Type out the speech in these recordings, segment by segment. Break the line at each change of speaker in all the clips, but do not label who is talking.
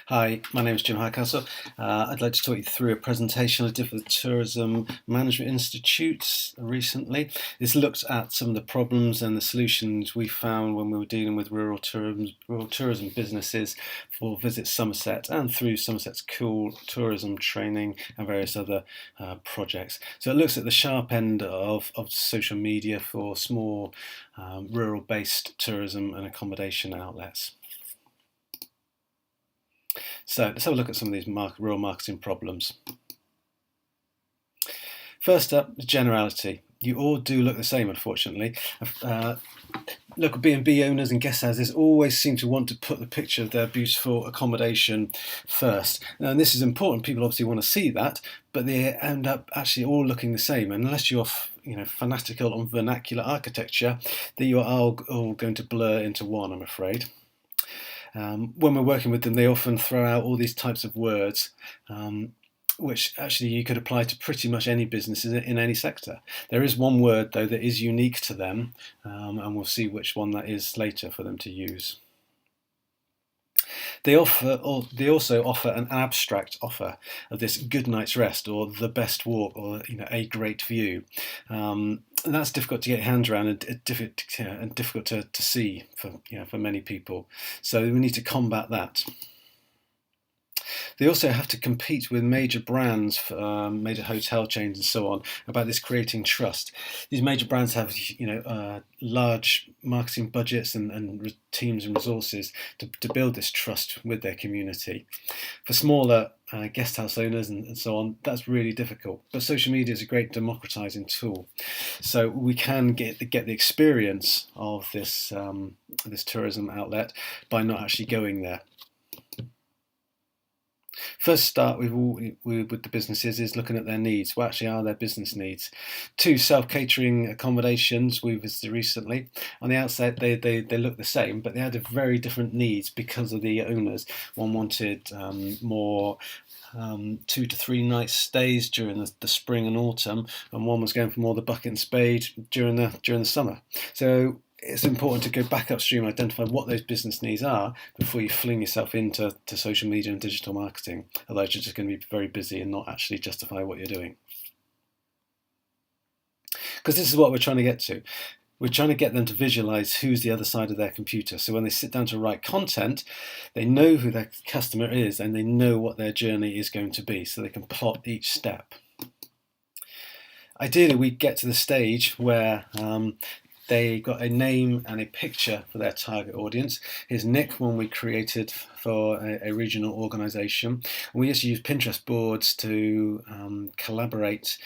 Hi, my name is Jim Highcastle. I'd like to talk you through a presentation I did for the Tourism Management Institute recently. This looks at some of the problems and the solutions we found when we were dealing with rural tourism businesses for Visit Somerset and through Somerset's cool tourism training and various other projects. So it looks at the sharp end of social media for small rural-based tourism and accommodation outlets. So let's have a look at some of these rural marketing problems. First up, generality. You all do look the same, unfortunately. Local B&B owners and guest houses always seem to want to put the picture of their beautiful accommodation first. Now, and this is important. People obviously want to see that, but they end up actually all looking the same. And unless you're fanatical on vernacular architecture, that you are all going to blur into one, I'm afraid. When we're working with them, they often throw out all these types of words, which actually you could apply to pretty much any business in any sector. There is one word, though, that is unique to them, and we'll see which one that is later for them to use. They also offer an abstract offer of this good night's rest or the best walk or a great view. And that's difficult to get your hands around and difficult to see for many people. So we need to combat that. They also have to compete with major brands, major hotel chains and so on, about this creating trust. These major brands have large marketing budgets and teams and resources to build this trust with their community. For smaller guest house owners and so on, that's really difficult. But social media is a great democratizing tool. So we can get the experience of this tourism outlet by not actually going there. First start with the businesses is looking at their needs. What actually are their business needs? 2 self-catering accommodations we visited recently. On the outset, they look the same, but they had very different needs because of the owners. One wanted more 2 to 3 night stays during the spring and autumn, and one was going for more the bucket and spade during the summer. So it's important to go back upstream and identify what those business needs are before you fling yourself into social media and digital marketing. Otherwise, you're just going to be very busy and not actually justify what you're doing. Because this is what we're trying to get to. We're trying to get them to visualize who's the other side of their computer. So when they sit down to write content, they know who their customer is and they know what their journey is going to be, so they can plot each step. Ideally, we get to the stage where they got a name and a picture for their target audience. Here's Nick, one we created for a regional organisation. We used to use Pinterest boards to collaborate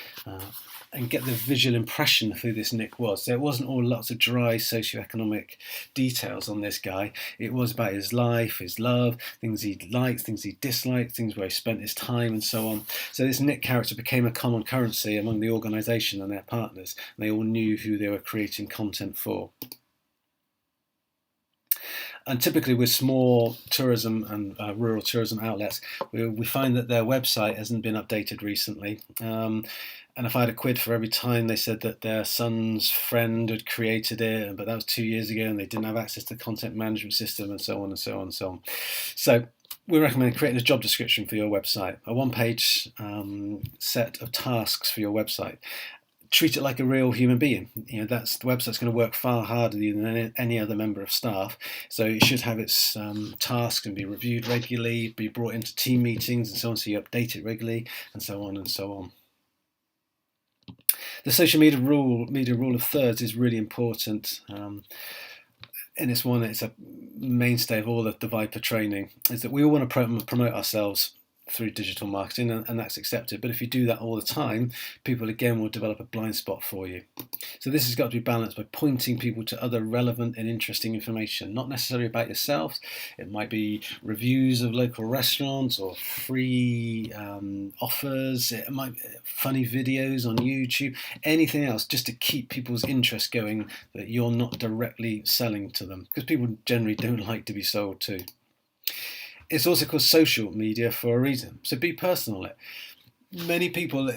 and get the visual impression of who this Nick was. So it wasn't all lots of dry socioeconomic details on this guy. It was about his life, his love, things he liked, things he disliked, things where he spent his time and so on. So this Nick character became a common currency among the organisation and their partners. And they all knew who they were creating content for. And typically with small tourism and rural tourism outlets, we find that their website hasn't been updated recently. And if I had a quid for every time they said that their son's friend had created it, but that was 2 years ago and they didn't have access to the content management system and so on and so on and so on. So we recommend creating a job description for your website, a one-page set of tasks for your website. Treat it like a real human being. The website's going to work far harder than any other member of staff. So it should have its tasks and be reviewed regularly, be brought into team meetings and so on, so you update it regularly and so on and so on. The social media rule of thirds is really important. And it's a mainstay of all of the Viper training, is that we all want to promote ourselves through digital marketing, and that's accepted. But if you do that all the time, people again will develop a blind spot for you. So this has got to be balanced by pointing people to other relevant and interesting information, not necessarily about yourself. It might be reviews of local restaurants or free offers. It might be funny videos on YouTube, anything else, just to keep people's interest going that you're not directly selling to them, because people generally don't like to be sold to. It's also called social media for a reason, so be personal. Many people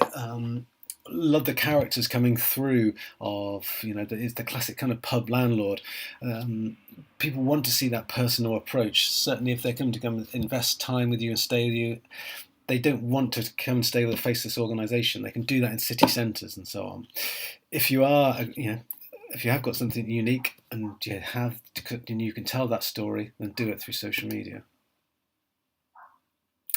love the characters coming through of, it's the classic kind of pub landlord. People want to see that personal approach. Certainly if they're coming to come invest time with you and stay with you, they don't want to come and stay with a faceless organisation. They can do that in city centres and so on. If you are, if you have got something unique and you can tell that story, then do it through social media.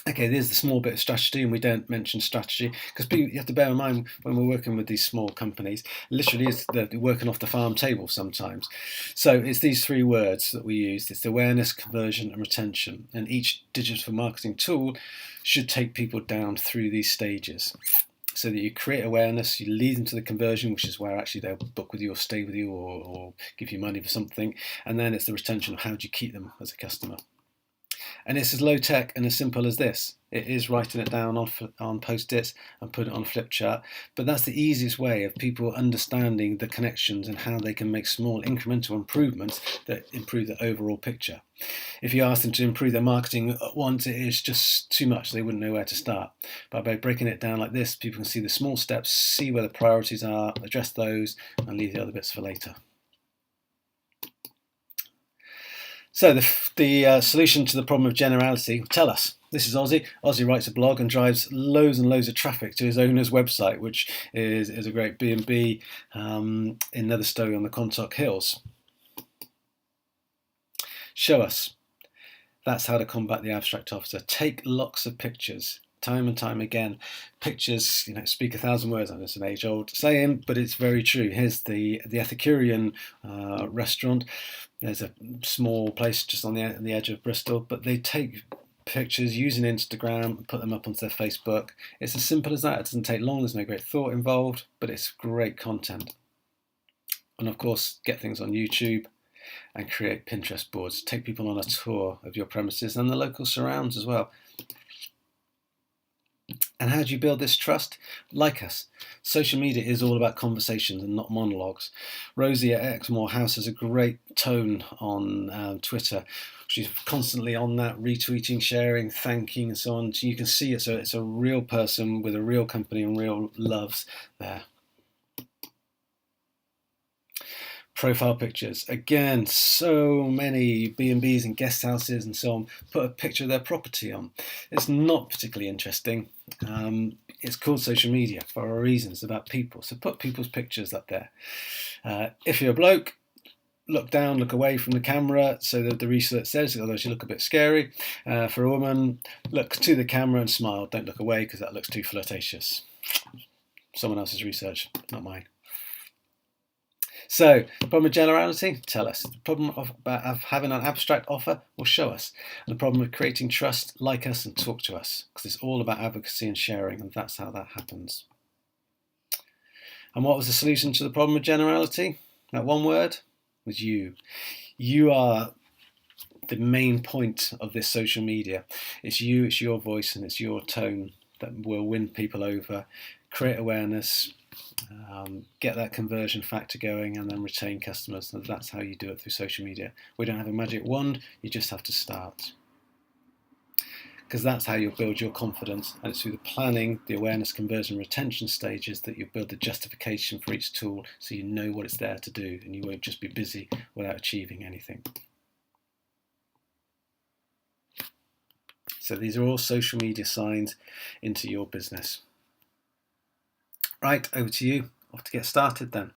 Okay, there's the small bit of strategy, and we don't mention strategy because you have to bear in mind when we're working with these small companies, literally they're working off the farm table sometimes. So it's these three words that we use. It's awareness, conversion, and retention. And each digital marketing tool should take people down through these stages. So that you create awareness, you lead them to the conversion, which is where actually they'll book with you or stay with you or give you money for something. And then it's the retention of how do you keep them as a customer. And it's as low tech and as simple as this. It is writing it down on post-its and put it on a flip chart. But that's the easiest way of people understanding the connections and how they can make small incremental improvements that improve the overall picture. If you ask them to improve their marketing at once, it is just too much. They wouldn't know where to start. But by breaking it down like this, people can see the small steps, see where the priorities are, address those, and leave the other bits for later. So the solution to the problem of generality, tell us. This is Ozzy. Ozzy writes a blog and drives loads and loads of traffic to his owner's website, which is a great B&B in Netherstowe on the Quantock Hills. Show us. That's how to combat the abstract officer. Take lots of pictures. Time and time again, pictures, speak 1,000 words. I know it's an age-old saying, but it's very true. Here's the Epicurean restaurant. There's a small place just on the edge of Bristol, but they take pictures using Instagram and put them up onto their Facebook. It's as simple as that. It doesn't take long. There's no great thought involved, but it's great content. And of course, get things on YouTube and create Pinterest boards. Take people on a tour of your premises and the local surrounds as well. And how do you build this trust? Like us. Social media is all about conversations and not monologues. Rosie at Exmoor House has a great tone on Twitter. She's constantly on that, retweeting, sharing, thanking, and so on. So you can see it's a real person with a real company and real loves there. Profile pictures. Again, so many B&Bs and guest houses and so on put a picture of their property on. It's not particularly interesting. It's called social media for a reason. It's about people. So put people's pictures up there. If you're a bloke, look down, look away from the camera, so that the research says, otherwise you look a bit scary. For a woman, look to the camera and smile. Don't look away because that looks too flirtatious. Someone else's research, not mine. So, the problem of generality, tell us. The problem of having an abstract offer, will show us. And the problem of creating trust, like us and talk to us. Because it's all about advocacy and sharing, and that's how that happens. And what was the solution to the problem of generality? That one word was you. You are the main point of this social media. It's you, it's your voice, and it's your tone that will win people over, create awareness, get that conversion factor going, and then retain customers. And that's how you do it through social media. We don't have a magic wand, you just have to start. Because that's how you'll build your confidence, and it's through the planning, the awareness, conversion, retention stages that you'll build the justification for each tool, so you know what it's there to do and you won't just be busy without achieving anything. So these are all social media signs into your business. Right, over to you. Off to get started then.